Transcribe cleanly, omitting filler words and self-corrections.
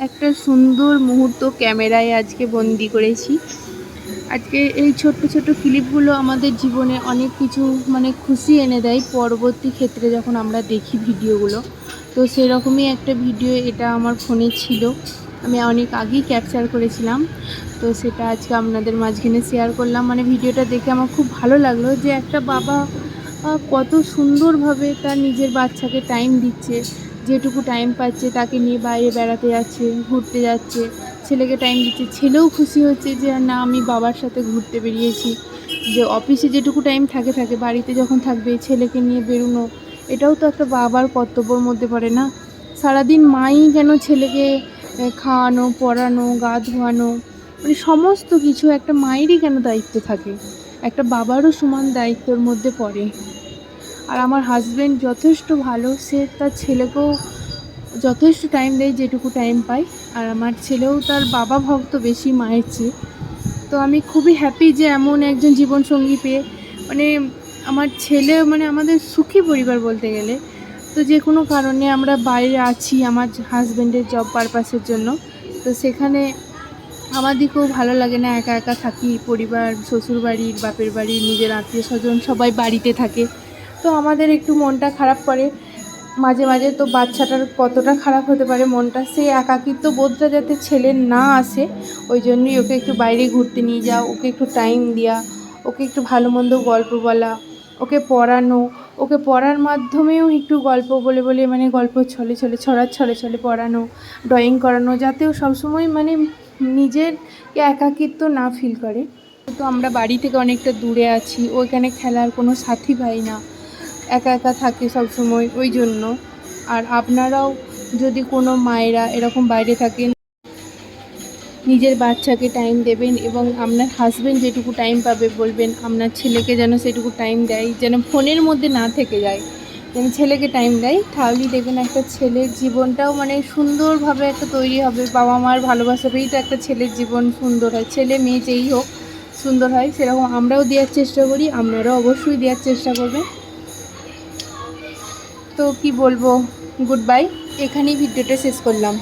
একটা সুন্দর মুহূর্ত ক্যামেরায় আজকে বন্দি করেছি। আজকে এই ছোট্ট ছোট্ট ক্লিপগুলো আমাদের জীবনে অনেক কিছু খুশি এনে দেয় পরবর্তী ক্ষেত্রে যখন আমরা দেখি ভিডিওগুলো। তো সেরকমই একটা ভিডিও এটা আমার ফোনে ছিল, আমি অনেক আগেই ক্যাপচার করেছিলাম। তো সেটা আজকে আপনাদের মাঝখানে শেয়ার করলাম। ভিডিওটা দেখে আমার খুব ভালো লাগলো যে একটা বাবা কত সুন্দরভাবে তার নিজের বাচ্চাকে টাইম দিচ্ছে, যেটুকু টাইম পাচ্ছে তাকে নিয়ে বাইরে বেড়াতে যাচ্ছে, ঘুরতে যাচ্ছে, ছেলেকে টাইম দিচ্ছে। ছেলেও খুশি হচ্ছে যে না, আমি বাবার সাথে ঘুরতে বেরিয়েছি। যে অফিসে যেটুকু টাইম থাকে বাড়িতে যখন থাকবে ছেলেকে নিয়ে বেরোনো, এটাও তো একটা বাবার কর্তব্যর মধ্যে পড়ে না? সারাদিন মাই কেন ছেলেকে খাওয়ানো, পড়ানো, গা ধোয়ানো, সমস্ত কিছু একটা মায়েরই কেন দায়িত্ব থাকে? একটা বাবারও সমান দায়িত্বর মধ্যে পড়ে। আর আমার হাজব্যান্ড যথেষ্ট ভালো, সে তার ছেলেকেও যথেষ্ট টাইম দেয় যেটুকু টাইম পায়। আর আমার ছেলেও তার বাবা ভক্ত বেশি মায়ের চেয়ে। তো আমি খুবই হ্যাপি যে এমন একজন জীবনসঙ্গী পেয়ে। আমার ছেলে আমাদের সুখী পরিবার বলতে গেলে। তো যে কোনো কারণে আমরা বাইরে আছি আমার হাজব্যান্ডের জব পারপাসের জন্য। তো সেখানে আমাদেরকেও ভালো লাগে না, একা একা থাকি। পরিবার, শ্বশুরবাড়ির, বাপের বাড়ির, নিজের আত্মীয় স্বজন সবাই বাড়িতে থাকে। তো আমাদের একটু মনটা খারাপ করে মাঝে মাঝে। তো বাচ্চাটার কতটা খারাপ হতে পারে মনটা, সেই একাকিত্ব বোধটা যাতে ছেলের না আসে, ওই জন্যই ওকে একটু বাইরে ঘুরতে নিয়ে যাওয়া, ওকে একটু টাইম দেওয়া, ওকে একটু ভালো মন্দ গল্প বলা, ওকে পড়ানো, ওকে পড়ার মাধ্যমেও একটু গল্প বলে বলে গল্প ছলে ছলে ছড়ার ছলে ছলে পড়ানো, ড্রয়িং করানো, যাতে ও সবসময় নিজের একাকিত্ব না ফিল করে। তো আমরা বাড়ি থেকে অনেকটা দূরে আছি, ওইখানে খেলার কোনো সাথী পাই না, একা একা থাকে সবসময়, ওই জন্য। আর আপনারাও যদি কোনো মায়েরা এরকম বাইরে থাকেন, নিজের বাচ্চাকে টাইম দেবেন এবং আপনার হাজব্যান্ড যেটুকু টাইম পাবে বলবেন আপনার ছেলেকে যেন সেটুকু টাইম দেয়, যেন ফোনের মধ্যে না থেকে যায়, যেন ছেলেকে টাইম দেয়। তাহলেই দেখবেন একটা ছেলের জীবনটাও সুন্দরভাবে একটা তৈরি হবে। বাবা মার ভালোবাসা পেয়েই তো একটা ছেলের জীবন সুন্দর হয়, ছেলে মেয়ে যেই হোক সুন্দর হয়। সেরকম আমরাও দেওয়ার চেষ্টা করি, আপনারাও অবশ্যই দেওয়ার চেষ্টা করবেন। তো কি বলবো, গুড বাই, এখানেই ভিডিওটা শেষ করলাম।